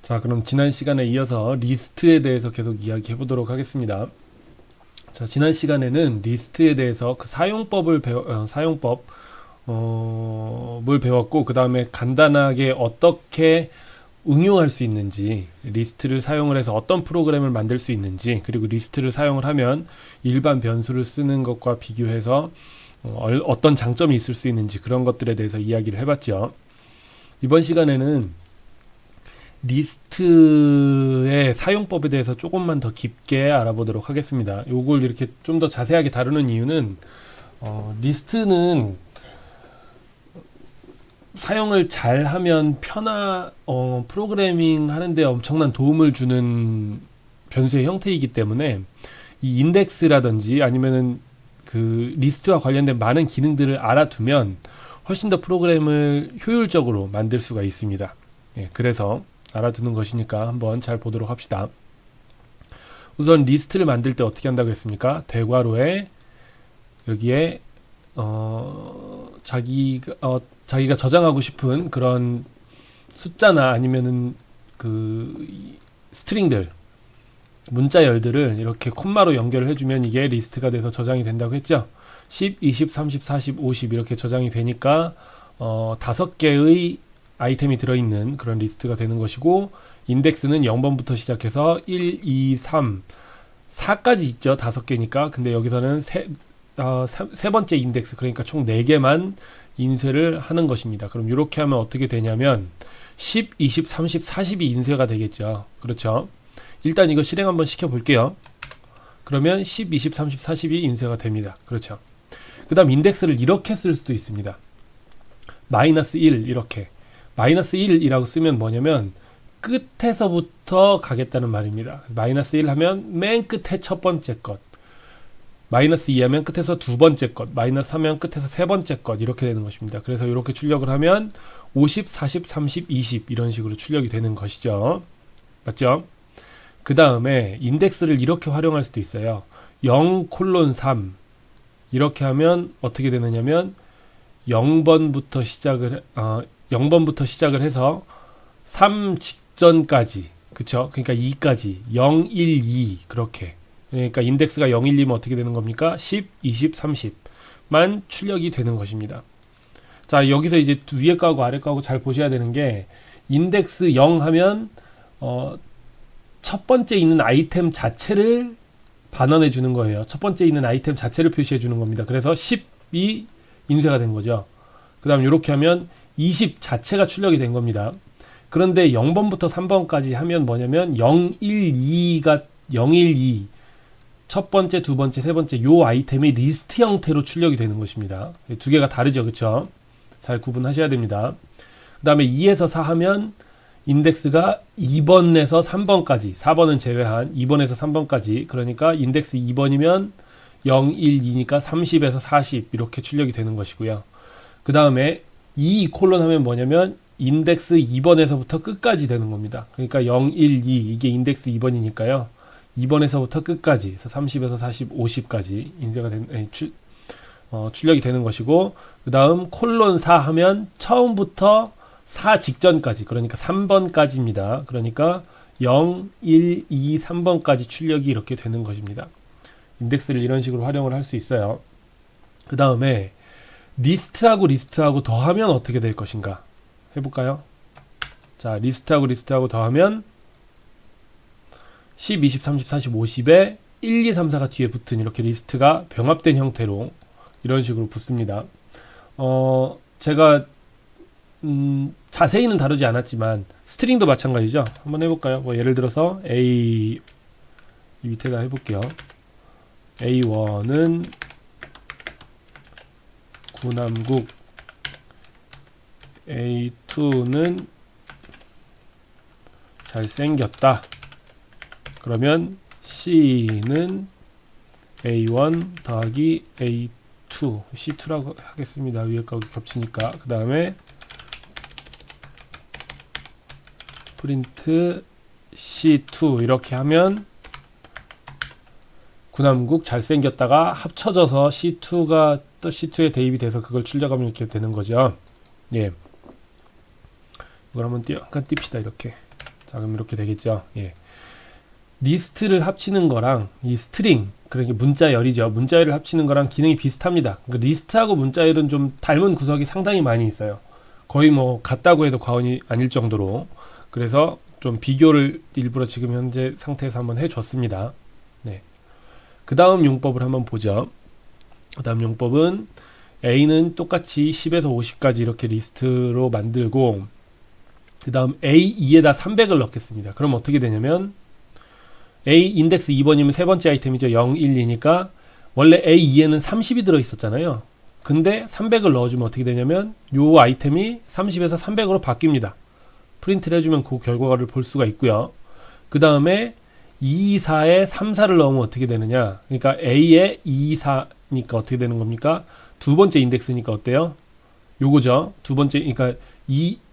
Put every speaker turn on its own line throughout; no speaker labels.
자, 그럼 지난 시간에 이어서 리스트에 대해서 계속 이야기해 보도록 하겠습니다. 자, 지난 시간에는 리스트에 대해서 그 사용법을 뭘 배웠고, 그 다음에 간단하게 어떻게 응용할 수 있는지, 리스트를 사용을 해서 어떤 프로그램을 만들 수 있는지, 그리고 리스트를 사용을 하면 일반 변수를 쓰는 것과 비교해서 어떤 장점이 있을 수 있는지, 그런 것들에 대해서 이야기를 해봤죠. 이번 시간에는 리스트의 사용법에 대해서 조금만 더 깊게 알아보도록 하겠습니다. 요걸 이렇게 좀 더 자세하게 다루는 이유는 리스트는 사용을 잘 하면 프로그래밍 하는데 엄청난 도움을 주는 변수의 형태이기 때문에 이 인덱스라든지 아니면은 그 리스트와 관련된 많은 기능들을 알아두면 훨씬 더 프로그램을 효율적으로 만들 수가 있습니다. 예, 그래서 알아두는 것이니까 한번 잘 보도록 합시다. 우선 리스트를 만들 때 어떻게 한다고 했습니까? 대괄호에 여기에 자기가 저장하고 싶은 그런 숫자나 아니면은 그 스트링들, 문자열들을 이렇게 콤마로 연결을 해주면 이게 리스트가 돼서 저장이 된다고 했죠. 10, 20, 30, 40, 50 이렇게 저장이 되니까 5개의 아이템이 들어있는 그런 리스트가 되는 것이고, 인덱스는 0번부터 시작해서 1, 2, 3, 4까지 있죠. 5개니까. 근데 여기서는 세 번째 인덱스, 그러니까 총 4개만 인쇄를 하는 것입니다. 그럼 이렇게 하면 어떻게 되냐면 10, 20, 30, 40이 인쇄가 되겠죠. 그렇죠. 일단 이거 실행 한번 시켜 볼게요. 그러면 10, 20, 30, 40이 인쇄가 됩니다. 그렇죠. 그 다음 인덱스를 이렇게 쓸 수도 있습니다. 마이너스 1 이렇게. 마이너스 1이라고 쓰면 뭐냐면 끝에서부터 가겠다는 말입니다. 마이너스 1 하면 맨 끝에 첫 번째 것, 마이너스 2 하면 끝에서 두 번째 것, 마이너스 3 하면 끝에서 세 번째 것, 이렇게 되는 것입니다. 그래서 이렇게 출력을 하면 50, 40, 30, 20 이런 식으로 출력이 되는 것이죠. 맞죠? 그 다음에 인덱스를 이렇게 활용할 수도 있어요. 0:3 이렇게 하면 어떻게 되느냐면 0번부터 시작을 해서 3 직전까지, 그쵸? 그러니까 2까지 0, 1, 2 그렇게. 그러니까 인덱스가 0, 1, 2면 어떻게 되는 겁니까? 10, 20, 30만 출력이 되는 것입니다. 자, 여기서 이제 위에 거하고 아래 거하고 잘 보셔야 되는 게, 인덱스 0 하면 첫 번째 있는 아이템 자체를 반환해 주는 거예요. 첫 번째 있는 아이템 자체를 표시해 주는 겁니다. 그래서 10이 인쇄가 된 거죠. 그 다음 이렇게 하면 20 자체가 출력이 된 겁니다. 그런데 0번부터 3번까지 하면 뭐냐면 0, 1, 2가 0, 1, 2 첫 번째, 두 번째, 세 번째 요 아이템이 리스트 형태로 출력이 되는 것입니다. 두 개가 다르죠. 그쵸? 잘 구분하셔야 됩니다. 그 다음에 2에서 4 하면 인덱스가 2번에서 3번까지, 4번은 제외한 2번에서 3번까지, 그러니까 인덱스 2번이면 0, 1, 2니까 30에서 40 이렇게 출력이 되는 것이고요. 그 다음에 2 콜론 하면 뭐냐면 인덱스 2번에서부터 끝까지 되는 겁니다. 그러니까 0, 1, 2 이게 인덱스 2번이니까요. 2번에서부터 끝까지 30에서 40, 50까지 출력이 되는 것이고, 그 다음 콜론 4 하면 처음부터 4 직전까지, 그러니까 3번까지입니다. 그러니까 0, 1, 2, 3번까지 출력이 이렇게 되는 것입니다. 인덱스를 이런 식으로 활용을 할 수 있어요. 그 다음에 리스트하고 더하면 어떻게 될 것인가 해볼까요? 자, 리스트하고 더하면 10, 20, 30, 40, 50에 1, 2, 3, 4가 뒤에 붙은 이렇게 리스트가 병합된 형태로 이런 식으로 붙습니다. 제가 자세히는 다루지 않았지만 스트링도 마찬가지죠. 한번 해볼까요? 뭐 예를 들어서 A 이 밑에다 해볼게요. A1은 구남국, A2는 잘생겼다. 그러면 C는 A1 더하기 A2, C2라고 하겠습니다. 위에 거 겹치니까. 그 다음에 프린트 C2 이렇게 하면 구남국 잘생겼다가 합쳐져서 C2가 또 C2에 대입이 돼서 그걸 출력하면 이렇게 되는 거죠. 예. 이걸 한번 잠깐 띄웁시다. 이렇게. 자, 그럼 이렇게 되겠죠. 예. 리스트를 합치는 거랑 이 스트링, 그러니까 문자열이죠. 문자열을 합치는 거랑 기능이 비슷합니다. 그러니까 리스트하고 문자열은 좀 닮은 구석이 상당히 많이 있어요. 거의 뭐 같다고 해도 과언이 아닐 정도로. 그래서 좀 비교를 일부러 지금 현재 상태에서 한번 해줬습니다. 네. 그 다음 용법을 한번 보죠. 그 다음 용법은 A는 똑같이 10에서 50까지 이렇게 리스트로 만들고, 그 다음 A2에다 300을 넣겠습니다. 그럼 어떻게 되냐면 A 인덱스 2번이면 세 번째 아이템이죠. 0, 1, 2니까 원래 A2에는 30이 들어있었잖아요. 근데 300을 넣어주면 어떻게 되냐면 요 아이템이 30에서 300으로 바뀝니다. 프린트를 해주면 그 결과를 볼 수가 있고요. 그 다음에 2, 4에 3, 4를 넣으면 어떻게 되느냐. 그러니까 A에 2, 4니까 어떻게 되는 겁니까? 두 번째 인덱스니까 어때요? 요거죠. 두 번째, 그러니까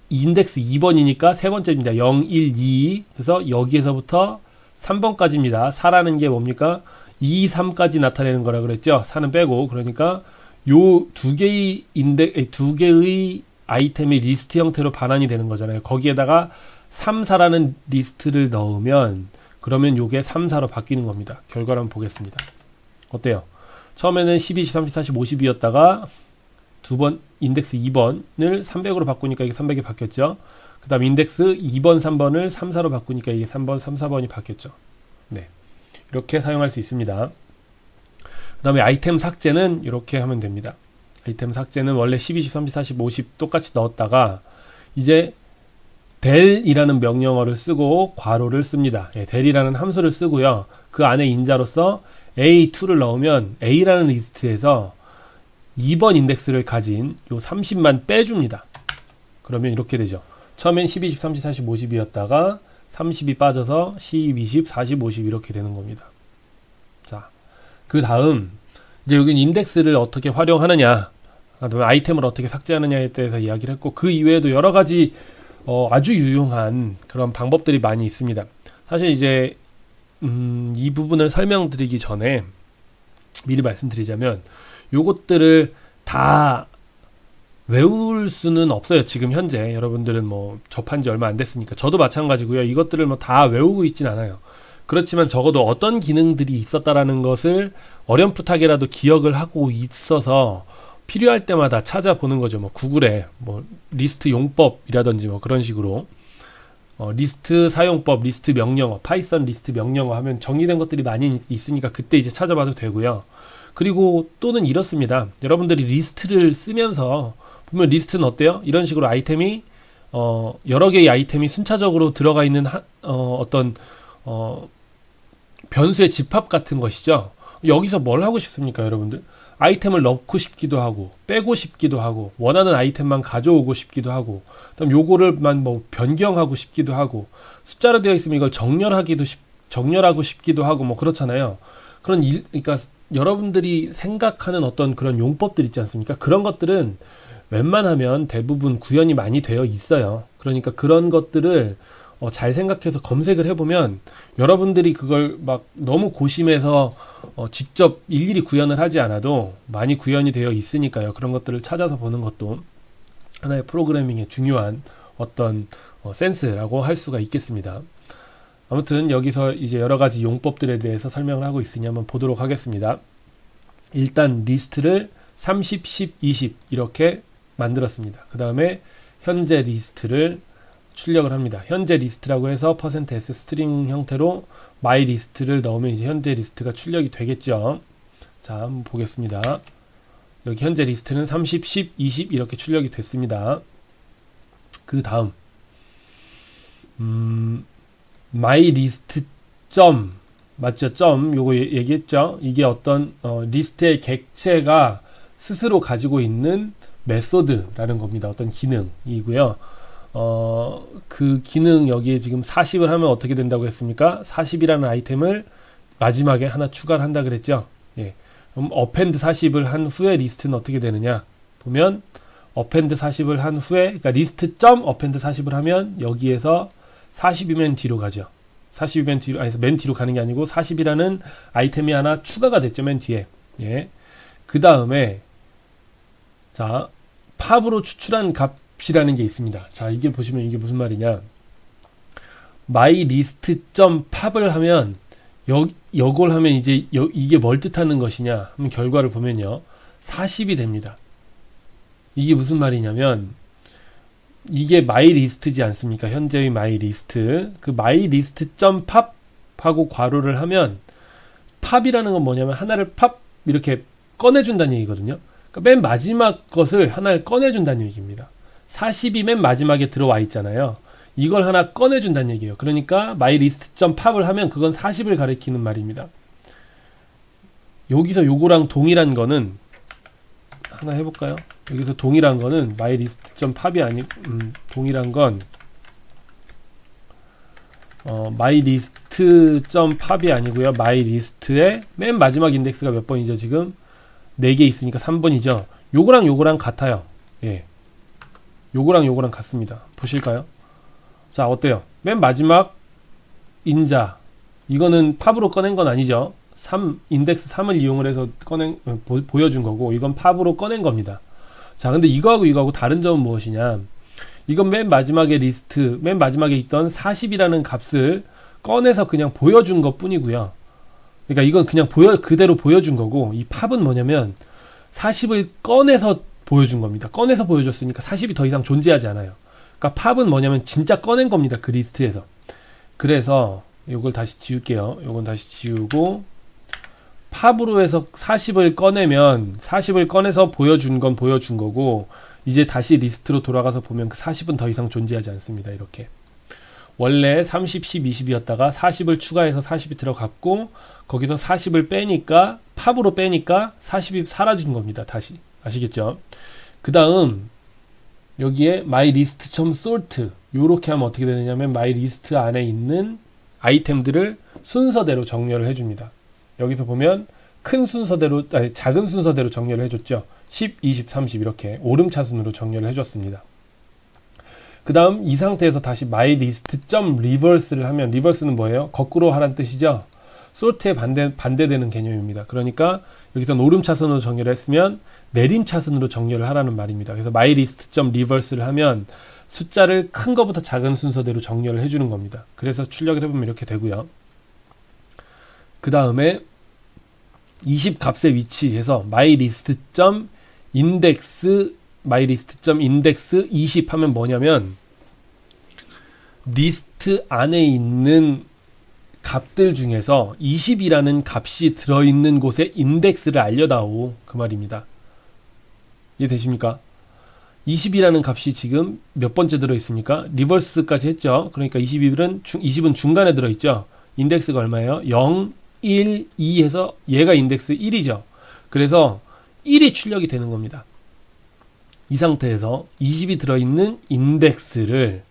인덱스 2번이니까 세 번째입니다. 0, 1, 2. 그래서 여기에서부터 3번까지입니다. 4라는 게 뭡니까? 2, 3까지 나타내는 거라 그랬죠. 4는 빼고. 그러니까 요 두 개의 아이템이 리스트 형태로 반환이 되는 거잖아요. 거기에다가 3, 4라는 리스트를 넣으면 그러면 요게 3, 4로 바뀌는 겁니다. 결과를 한번 보겠습니다. 어때요? 처음에는 12, 13, 14, 15, 50이었다가 두 번 인덱스 2번을 300으로 바꾸니까 이게 300이 바뀌었죠. 그 다음 인덱스 2번, 3번을 3, 4로 바꾸니까 이게 3번, 3, 4번이 바뀌었죠. 네. 이렇게 사용할 수 있습니다. 그 다음에 아이템 삭제는 이렇게 하면 됩니다. 아이템 삭제는 원래 12, 13, 14, 15, 50 똑같이 넣었다가 이제 del이라는 명령어를 쓰고 괄호를 씁니다. 예, del이라는 함수를 쓰고요. 그 안에 인자로서 A2를 넣으면 A라는 리스트에서 2번 인덱스를 가진 요 30만 빼줍니다. 그러면 이렇게 되죠. 처음엔 12, 13, 14, 40, 50이었다가 30이 빠져서 10, 20, 40, 50 이렇게 되는 겁니다. 자, 그 다음 이제 여기는 인덱스를 어떻게 활용하느냐, 아이템을 어떻게 삭제하느냐에 대해서 이야기를 했고, 그 이외에도 여러 가지 아주 유용한 그런 방법들이 많이 있습니다. 사실 이제 이 부분을 설명드리기 전에 미리 말씀드리자면 요것들을 다 외울 수는 없어요. 지금 현재 여러분들은 뭐 접한 지 얼마 안 됐으니까. 저도 마찬가지고요. 이것들을 뭐 다 외우고 있진 않아요. 그렇지만 적어도 어떤 기능들이 있었다라는 것을 어렴풋하게라도 기억을 하고 있어서 필요할 때마다 찾아보는 거죠. 뭐 구글에 뭐 리스트 용법이라든지 뭐 그런 식으로 리스트 사용법, 리스트 명령어, 파이썬 리스트 명령어 하면 정리된 것들이 많이 있으니까 그때 이제 찾아봐도 되고요. 그리고 또는 이렇습니다. 여러분들이 리스트를 쓰면서 보면 리스트는 어때요? 이런 식으로 아이템이 여러 개의 아이템이 순차적으로 들어가 있는 어떤 변수의 집합 같은 것이죠. 여기서 뭘 하고 싶습니까, 여러분들? 아이템을 넣고 싶기도 하고 빼고 싶기도 하고 원하는 아이템만 가져오고 싶기도 하고 그다음 요거를만 뭐 변경하고 싶기도 하고 숫자로 되어 있으면 이걸 정렬하고 싶기도 하고 뭐 그렇잖아요. 그러니까 여러분들이 생각하는 어떤 그런 용법들 있지 않습니까? 그런 것들은 웬만하면 대부분 구현이 많이 되어 있어요. 그러니까 그런 것들을 잘 생각해서 검색을 해보면 여러분들이 그걸 막 너무 고심해서 직접 일일이 구현을 하지 않아도 많이 구현이 되어 있으니까요. 그런 것들을 찾아서 보는 것도 하나의 프로그래밍의 중요한 어떤 센스라고 할 수가 있겠습니다. 아무튼 여기서 이제 여러 가지 용법들에 대해서 설명을 하고 있으니 한번 보도록 하겠습니다. 일단 리스트를 30, 10, 20 이렇게 만들었습니다. 그 다음에 현재 리스트를 출력을 합니다. 현재 리스트라고 해서 %s 스트링 형태로 my 리스트를 넣으면 이제 현재 리스트가 출력이 되겠죠. 자, 한번 보겠습니다. 여기 현재 리스트는 30, 10, 20 이렇게 출력이 됐습니다. 그 다음 my 리스트 점 맞죠? 점 요거 얘기했죠. 이게 어떤 리스트의 객체가 스스로 가지고 있는 메소드라는 겁니다. 어떤 기능이고요. 그 기능 여기에 지금 40을 하면 어떻게 된다고 했습니까? 40이라는 아이템을 마지막에 하나 추가를 한다 그랬죠. 예. 그럼 append 40을 한 후에 리스트는 어떻게 되느냐? 보면 append 40을 한 후에 그러니까 리스트 점 append 40을 하면 여기에서 40이면 뒤로 가죠. 40이면 뒤로 아니 맨 뒤로 가는 게 아니고 40이라는 아이템이 하나 추가가 됐죠. 맨 뒤에. 예. 그 다음에 자, 팝으로 추출한 값이라는 게 있습니다. 자, 이게 보시면 이게 무슨 말이냐? myList.pop을 하면 요걸 하면 이제 이게 뭘 뜻하는 것이냐 하면 결과를 보면요. 40이 됩니다. 이게 무슨 말이냐면 이게 myList지 않습니까? 현재의 myList. 그 myList.pop 하고 괄호를 하면 팝이라는 건 뭐냐면 하나를 팝 이렇게 꺼내준다는 얘기거든요. 그러니까 맨 마지막 것을 하나를 꺼내준다는 얘기입니다. 40이 맨 마지막에 들어와 있잖아요. 이걸 하나 꺼내준다는 얘기예요. 그러니까 myList.pop을 하면 그건 40을 가리키는 말입니다. 여기서 요거랑 동일한 거는 하나 해볼까요? 여기서 동일한 거는 myList.pop이 아니고 동일한 건 myList.pop이 아니고요. myList의 맨 마지막 인덱스가 몇 번이죠? 지금 4개 있으니까 3번이죠. 요거랑 같아요. 예. 요거랑 같습니다. 보실까요? 자, 어때요? 맨 마지막 인자. 이거는 팝으로 꺼낸 건 아니죠. 인덱스 3을 이용을 해서 보여준 거고, 이건 팝으로 꺼낸 겁니다. 자, 근데 이거하고 다른 점은 무엇이냐? 이건 맨 마지막에 맨 마지막에 있던 40이라는 값을 꺼내서 그냥 보여준 것 뿐이고요. 그러니까 이건 그냥 그대로 보여준 거고, 이 팝은 뭐냐면 40을 꺼내서 보여준 겁니다. 꺼내서 보여줬으니까 40이 더 이상 존재하지 않아요. 그러니까 팝은 뭐냐면 진짜 꺼낸 겁니다. 그 리스트에서. 그래서 이걸 다시 지울게요. 이건 다시 지우고 팝으로 해서 40을 꺼내면 40을 꺼내서 보여준 건 보여준 거고, 이제 다시 리스트로 돌아가서 보면 그 40은 더 이상 존재하지 않습니다. 이렇게. 원래 30, 10, 20이었다가 40을 추가해서 40이 들어갔고, 거기서 40을 빼니까 팝으로 빼니까 40이 사라진 겁니다. 다시. 아시겠죠? 그 다음 여기에 myList.sort 요렇게 하면 어떻게 되느냐면 myList 안에 있는 아이템들을 순서대로 정렬을 해줍니다. 여기서 보면 작은 순서대로 정렬을 해줬죠. 10, 20, 30 이렇게 오름차순으로 정렬을 해줬습니다. 그 다음 이 상태에서 다시 myList.reverse를 하면, reverse는 뭐예요? 거꾸로 하라는 뜻이죠. sort에 반대되는 개념입니다. 그러니까 여기서 오름차순으로 정렬을 했으면 내림차순으로 정렬을 하라는 말입니다. 그래서 myList.reverse를 하면 숫자를 큰 거부터 작은 순서대로 정렬을 해주는 겁니다. 그래서 출력을 해보면 이렇게 되고요. 그 다음에 20 값의 위치에서 myList.index 20 하면 뭐냐면 리스트 안에 있는 값들 중에서 20이라는 값이 들어있는 곳의 인덱스를 알려다오, 그 말입니다. 이해되십니까? 20이라는 값이 지금 몇 번째 들어있습니까? 리버스까지 했죠. 그러니까 20은 중간에 들어있죠. 인덱스가 얼마예요? 0, 1, 2 해서 얘가 인덱스 1이죠. 그래서 1이 출력이 되는 겁니다. 이 상태에서 20이 들어있는 인덱스를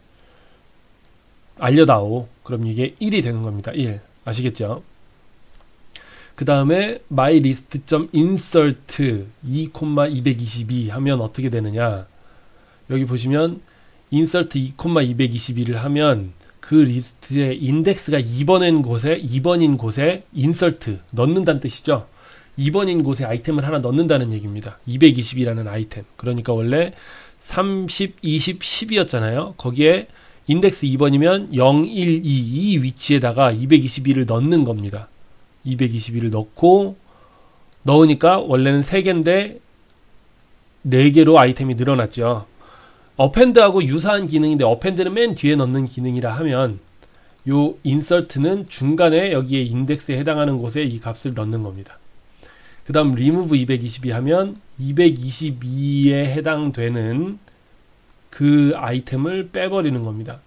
알려다오. 그럼 이게 1이 되는 겁니다. 1. 아시겠죠? 그 다음에 myList.insert 2,222 하면 어떻게 되느냐? 여기 보시면 insert 2,222를 하면 그 리스트의 인덱스가 2번인 곳에 insert 넣는다는 뜻이죠. 2번인 곳에 아이템을 하나 넣는다는 얘기입니다. 220이라는 아이템. 그러니까 원래 30, 20, 10이었잖아요. 거기에 인덱스 2번이면 0, 1, 2, 이 위치에다가 222를 넣는 겁니다. 222를 넣으니까 원래는 3개인데 4개로 아이템이 늘어났죠. 어펜드하고 유사한 기능인데 어펜드는 맨 뒤에 넣는 기능이라 하면 요 인서트는 중간에 여기에 인덱스에 해당하는 곳에 이 값을 넣는 겁니다. 그 다음 remove 222 하면 222에 해당되는 그 아이템을 빼버리는 겁니다.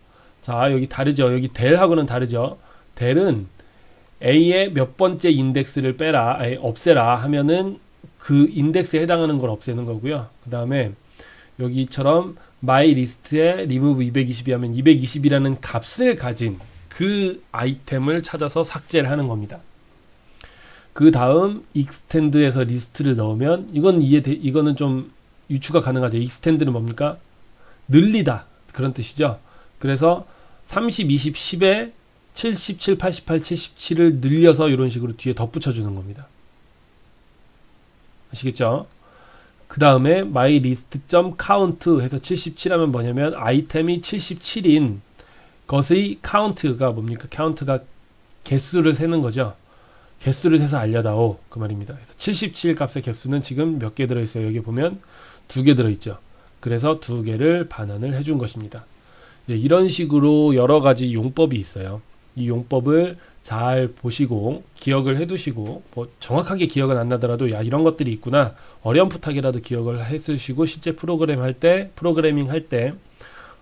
자, 여기 다르죠. 여기 del하고는 다르죠. del은 A의 몇 번째 인덱스를 없애라 하면은 그 인덱스에 해당하는 걸 없애는 거고요. 그 다음에 여기처럼 myList에 remove 222 하면 220이라는 값을 가진 그 아이템을 찾아서 삭제를 하는 겁니다. 그 다음 extend에서 리스트를 넣으면 이거는 좀 유추가 가능하죠. extend는 뭡니까? 늘리다 그런 뜻이죠. 그래서 30, 20, 10에 77, 88, 77을 늘려서 이런 식으로 뒤에 덧붙여 주는 겁니다. 아시겠죠? 그 다음에 myList.count 해서 77 하면 뭐냐면 아이템이 77인 것의 카운트가 뭡니까? 카운트가 개수를 세는 거죠. 개수를 세서 알려다오 그 말입니다. 그래서 77 값의 개수는 지금 몇 개 들어있어요? 여기 보면 2개 들어있죠. 그래서 2개를 반환을 해준 것입니다. 이런 식으로 여러 가지 용법이 있어요. 이 용법을 잘 보시고 기억을 해두시고 뭐 정확하게 기억은 안 나더라도 야 이런 것들이 있구나 어렴풋하게라도 기억을 해두시고 실제 프로그래밍 할 때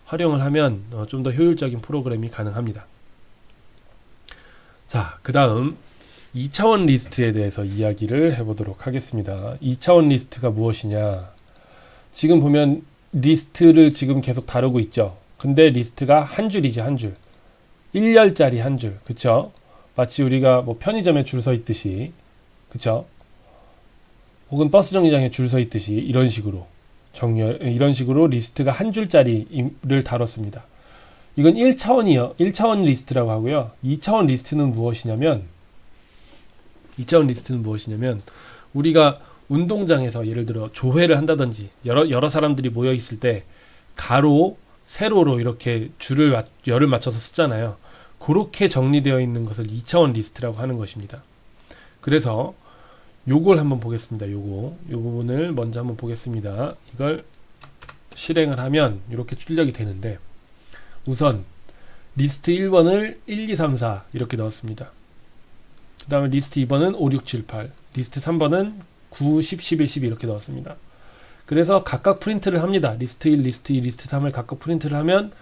활용을 하면 좀 더 효율적인 프로그램이 가능합니다. 자, 그 다음 2차원 리스트에 대해서 이야기를 해보도록 하겠습니다. 2차원 리스트가 무엇이냐? 지금 보면 리스트를 지금 계속 다루고 있죠. 근데 리스트가 한 줄이죠, 한 줄. 1열짜리 한 줄. 그쵸? 마치 우리가 뭐 편의점에 줄 서 있듯이. 그쵸? 혹은 버스 정류장에 줄 서 있듯이 이런 식으로 이런 식으로 리스트가 한 줄짜리를 다뤘습니다. 이건 1차원이요. 1차원 리스트라고 하고요. 2차원 리스트는 무엇이냐면 우리가 운동장에서 예를 들어 조회를 한다든지 여러 사람들이 모여 있을 때 가로, 세로로 이렇게 열을 맞춰서 쓰잖아요. 그렇게 정리되어 있는 것을 2차원 리스트라고 하는 것입니다. 그래서 요걸 한번 보겠습니다. 요 부분을 먼저 한번 보겠습니다. 이걸 실행을 하면 이렇게 출력이 되는데 우선 리스트 1번을 1, 2, 3, 4 이렇게 넣었습니다. 그 다음에 리스트 2번은 5, 6, 7, 8 리스트 3번은 9, 10, 11, 12 이렇게 넣었습니다. 그래서 각각 프린트를 합니다. 리스트 1, 리스트 2, 리스트 3을 각각 프린트를 하면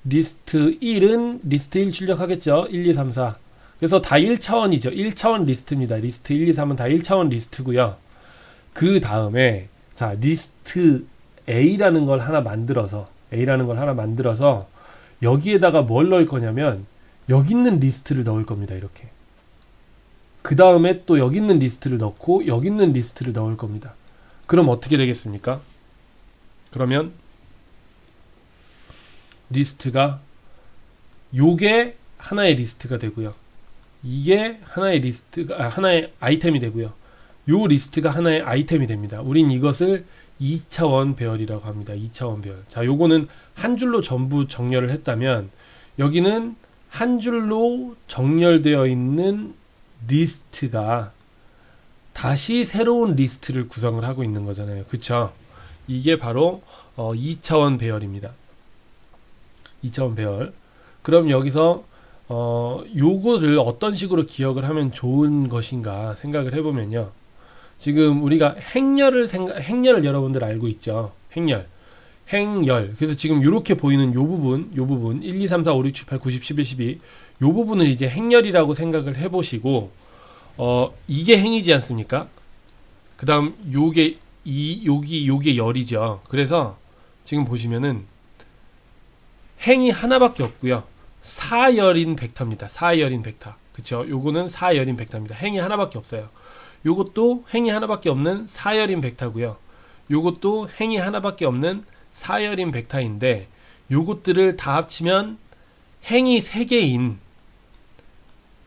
리스트 1은 리스트 1 출력하겠죠. 1, 2, 3, 4 그래서 다 1차원이죠. 1차원 리스트입니다. 리스트 1, 2, 3은 다 1차원 리스트고요. 그 다음에 자 리스트 A라는 걸 하나 만들어서 여기에다가 뭘 넣을 거냐면 여기 있는 리스트를 넣을 겁니다. 이렇게. 그 다음에 또 여기 있는 리스트를 넣고 여기 있는 리스트를 넣을 겁니다. 그럼 어떻게 되겠습니까? 그러면 리스트가 요게 하나의 리스트가 되고요. 이게 하나의 아이템이 되고요. 요 리스트가 하나의 아이템이 됩니다. 우린 이것을 2차원 배열이라고 합니다. 2차원 배열. 자, 요거는 한 줄로 전부 정렬을 했다면 여기는 한 줄로 정렬되어 있는 리스트가 다시 새로운 리스트를 구성을 하고 있는 거잖아요. 그쵸? 이게 바로 2차원 배열입니다. 2차원 배열. 그럼 여기서 요거를 어떤 식으로 기억을 하면 좋은 것인가 생각을 해보면요. 지금 우리가 행렬을 여러분들 알고 있죠. 행렬. 그래서 지금 이렇게 보이는 요 부분 1, 2, 3, 4, 5, 6, 7, 8, 9, 10, 11, 12 요 부분을 이제 행렬이라고 생각을 해보시고 이게 행이지 않습니까? 그 다음 요게 열이죠. 그래서 지금 보시면은 행이 하나밖에 없고요. 4열인 벡터입니다. 4열인 벡터. 그쵸? 요거는 4열인 벡터입니다. 행이 하나밖에 없어요. 요것도 행이 하나밖에 없는 4열인 벡터고요. 요것도 행이 하나밖에 없는 4열인 벡터인데 요것들을 다 합치면 행이 3개인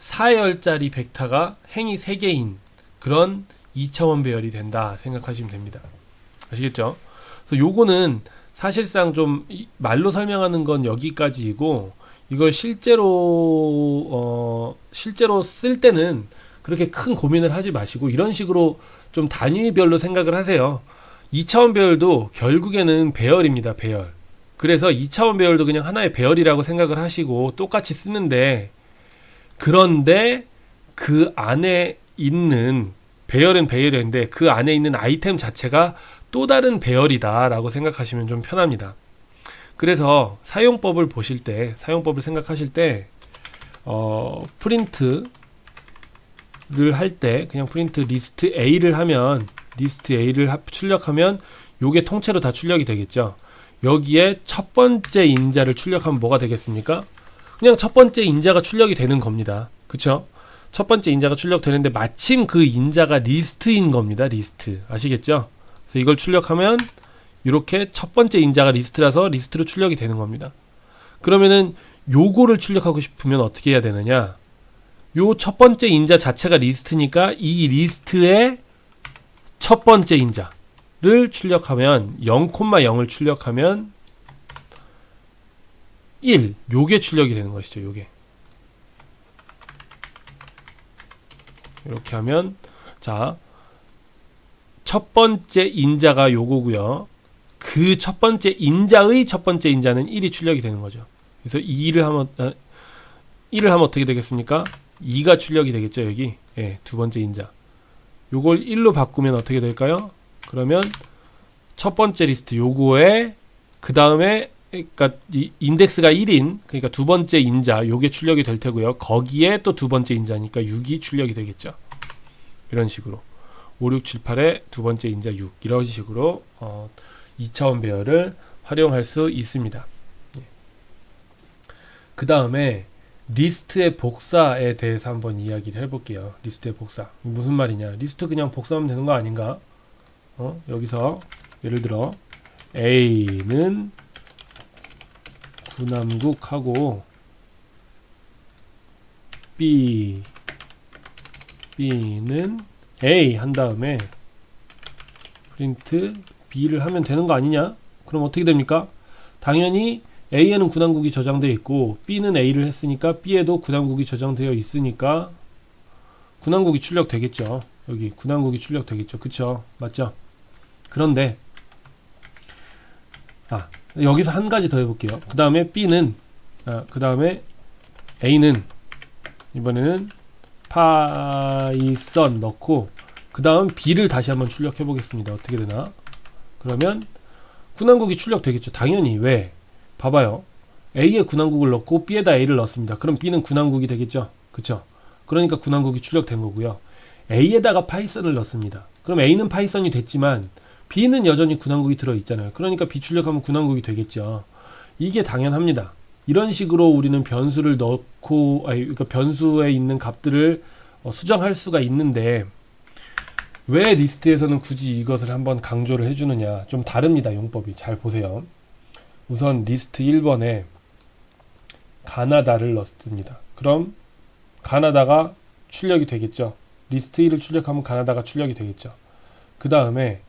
4열짜리 벡터가 행이 3개인 그런 2차원 배열이 된다 생각하시면 됩니다. 아시겠죠? 그래서 요거는 사실상 좀 말로 설명하는 건 여기까지이고 이걸 실제로 쓸 때는 그렇게 큰 고민을 하지 마시고 이런 식으로 좀 단위별로 생각을 하세요. 2차원 배열도 결국에는 배열입니다. 배열. 그래서 2차원 배열도 그냥 하나의 배열이라고 생각을 하시고 똑같이 쓰는데 그런데 그 안에 있는 배열은 배열인데 그 안에 있는 아이템 자체가 또 다른 배열이다 라고 생각하시면 좀 편합니다. 그래서 사용법을 생각하실 때 프린트를 할 때 그냥 프린트 리스트 A를 하면 출력하면 요게 통째로 다 출력이 되겠죠. 여기에 첫 번째 인자를 출력하면 뭐가 되겠습니까? 그냥 첫 번째 인자가 출력이 되는 겁니다. 그쵸? 첫 번째 인자가 출력되는데 마침 그 인자가 리스트인 겁니다. 리스트. 아시겠죠? 그래서 이걸 출력하면 이렇게 첫 번째 인자가 리스트라서 리스트로 출력이 되는 겁니다. 그러면은 요거를 출력하고 싶으면 어떻게 해야 되느냐? 요 첫 번째 인자 자체가 리스트니까 이 리스트의 첫 번째 인자를 출력하면 0,0을 출력하면 1 요게 출력이 되는 것이죠. 요게 이렇게 하면 자 첫 번째 인자가 요거고요. 그 첫 번째 인자의 첫 번째 인자는 1이 출력이 되는 거죠. 그래서 1을 하면 어떻게 되겠습니까? 2가 출력이 되겠죠. 여기 예, 두 번째 인자 요걸 1로 바꾸면 어떻게 될까요? 그러면 첫 번째 리스트 요거에 그 다음에 그러니까 이 인덱스가 1인 그러니까 두 번째 인자 요게 출력이 될 테고요. 거기에 또 두 번째 인자니까 6이 출력이 되겠죠. 이런 식으로 5, 6, 7, 8의 두 번째 인자 6 이런 식으로 2차원 배열을 활용할 수 있습니다. 예. 그 다음에 리스트의 복사에 대해서 한번 이야기를 해볼게요. 리스트의 복사 무슨 말이냐? 리스트 그냥 복사하면 되는 거 아닌가? 여기서 예를 들어 A는 구남국하고 B는 A 한 다음에 프린트 B를 하면 되는 거 아니냐? 그럼 어떻게 됩니까? 당연히 A에는 구남국이 저장되어 있고 B는 A를 했으니까 B에도 구남국이 저장되어 있으니까 구남국이 출력되겠죠. 여기 구남국이 출력되겠죠. 그쵸? 맞죠? 그런데 여기서 한 가지 더 해볼게요. 그 다음에 B는 그 다음에 A는 이번에는 파이썬 넣고 그 다음 B를 다시 한번 출력해 보겠습니다. 어떻게 되나? 그러면 군함국이 출력되겠죠. 당연히. 왜? 봐봐요. A에 군함국을 넣고 B에다 A를 넣었습니다. 그럼 B는 군함국이 되겠죠. 그쵸? 그러니까 군함국이 출력된 거고요. A에다가 파이썬을 넣습니다. 그럼 A는 파이썬이 됐지만 B는 여전히 군함국이 들어있잖아요. 그러니까 B 출력하면 군함국이 되겠죠. 이게 당연합니다. 이런 식으로 우리는 변수를 넣고 그러니까 변수에 있는 값들을 수정할 수가 있는데 왜 리스트에서는 굳이 이것을 한번 강조를 해주느냐. 좀 다릅니다. 용법이. 잘 보세요. 우선 리스트 1번에 가나다를 넣습니다. 그럼 가나다가 출력이 되겠죠. 리스트 1을 출력하면 가나다가 출력이 되겠죠. 그 다음에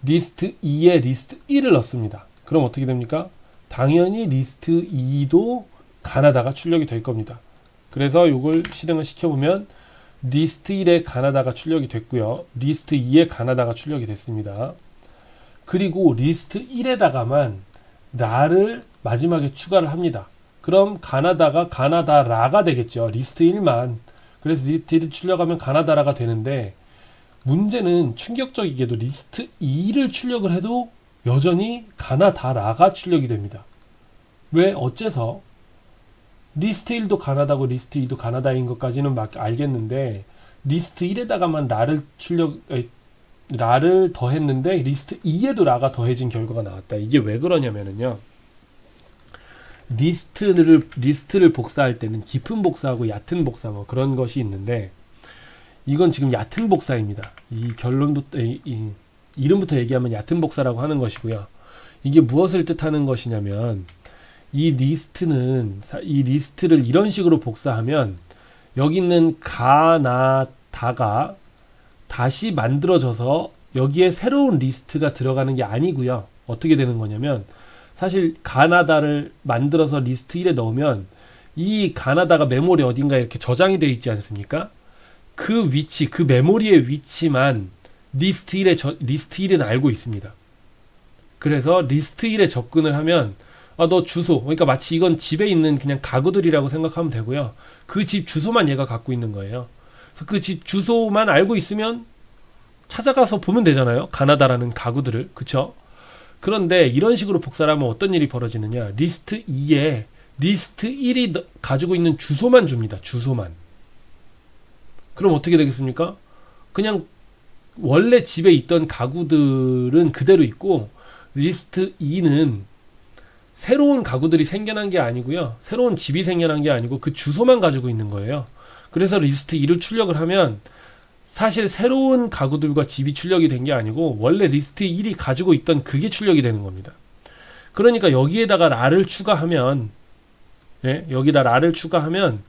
리스트 2에 리스트 1을 넣습니다. 그럼 어떻게 됩니까? 당연히 리스트 2도 가나다가 출력이 될 겁니다. 그래서 이걸 실행을 시켜보면 리스트 1에 가나다가 출력이 됐고요. 리스트 2에 가나다가 출력이 됐습니다. 그리고 리스트 1에다가만 라를 마지막에 추가를 합니다. 그럼 가나다가 가나다라가 되겠죠. 리스트 1만. 그래서 리스트 1을 출력하면 가나다라가 되는데 문제는 충격적이게도 리스트 2를 출력을 해도 여전히 가나다라가 출력이 됩니다. 왜? 어째서? 리스트 1도 가나다고 리스트 2도 가나다인 것까지는 막 알겠는데 리스트 1에다가만 라를 더했는데 리스트 2에도 라가 더해진 결과가 나왔다. 이게 왜 그러냐면요. 리스트를 복사할 때는 깊은 복사하고 얕은 복사 뭐 그런 것이 있는데 이건 지금 얕은 복사입니다. 이 결론부터 이 이름부터 얘기하면 얕은 복사라고 하는 것이고요. 이게 무엇을 뜻하는 것이냐면 이 리스트를 이런 식으로 복사하면 여기 있는 가나다가 다시 만들어져서 여기에 새로운 리스트가 들어가는 게 아니고요. 어떻게 되는 거냐면 사실 가나다를 만들어서 리스트 1에 넣으면 이 가나다가 메모리 어딘가에 이렇게 저장이 되어 있지 않습니까? 그 위치, 그 메모리의 위치만 리스트 1은 알고 있습니다. 그래서 리스트 1에 접근을 하면 너 주소, 그러니까 마치 이건 집에 있는 그냥 가구들이라고 생각하면 되고요. 그 집 주소만 얘가 갖고 있는 거예요. 그래서 그 집 주소만 알고 있으면 찾아가서 보면 되잖아요. 가나다라는 가구들을. 그쵸? 그런데 이런 식으로 복사를 하면 어떤 일이 벌어지느냐. 리스트 2에 리스트 1이 가지고 있는 주소만 줍니다. 주소만. 그럼 어떻게 되겠습니까? 그냥 원래 집에 있던 가구들은 그대로 있고 리스트 2는 새로운 가구들이 생겨난 게 아니고요. 새로운 집이 생겨난 게 아니고 그 주소만 가지고 있는 거예요. 그래서 리스트 2를 출력을 하면 사실 새로운 가구들과 집이 출력이 된 게 아니고 원래 리스트 1이 가지고 있던 그게 출력이 되는 겁니다. 그러니까 여기에다가 라를 추가하면 여기다 라를 추가하면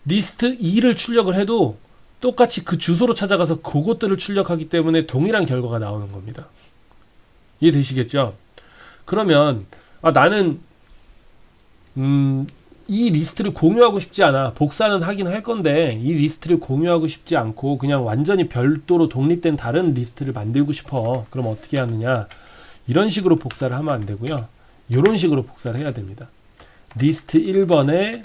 리스트 2를 출력을 해도 똑같이 그 주소로 찾아가서 그것들을 출력하기 때문에 동일한 결과가 나오는 겁니다. 이해되시겠죠? 그러면 나는 이 리스트를 공유하고 싶지 않아. 복사는 하긴 할 건데 이 리스트를 공유하고 싶지 않고 그냥 완전히 별도로 독립된 다른 리스트를 만들고 싶어. 그럼 어떻게 하느냐? 이런 식으로 복사를 하면 안 되고요. 이런 식으로 복사를 해야 됩니다. 리스트 1번에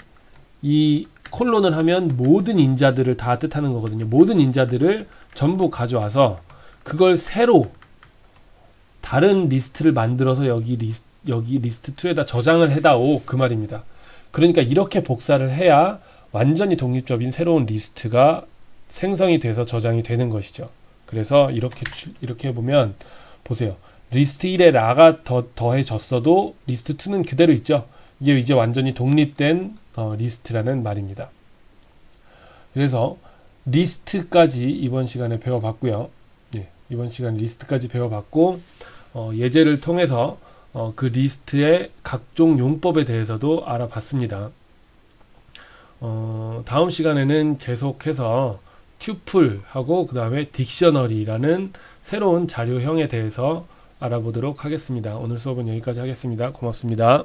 이 콜론을 하면 모든 인자들을 다 뜻하는 거거든요. 모든 인자들을 전부 가져와서 그걸 새로 다른 리스트를 만들어서 여기 리스트 2에다 저장을 해다오, 그 말입니다. 그러니까 이렇게 복사를 해야 완전히 독립적인 새로운 리스트가 생성이 돼서 저장이 되는 것이죠. 그래서 이렇게 해보면 보세요. 리스트 1에 라가 더해졌어도 리스트 2는 그대로 있죠. 이게 이제 완전히 독립된 리스트라는 말입니다. 그래서 리스트까지 이번 시간에 배워봤고요. 예, 이번 시간 리스트까지 배워봤고 예제를 통해서 그 리스트의 각종 용법에 대해서도 알아봤습니다. 다음 시간에는 계속해서 튜플하고 그 다음에 딕셔너리라는 새로운 자료형에 대해서 알아보도록 하겠습니다. 오늘 수업은 여기까지 하겠습니다. 고맙습니다.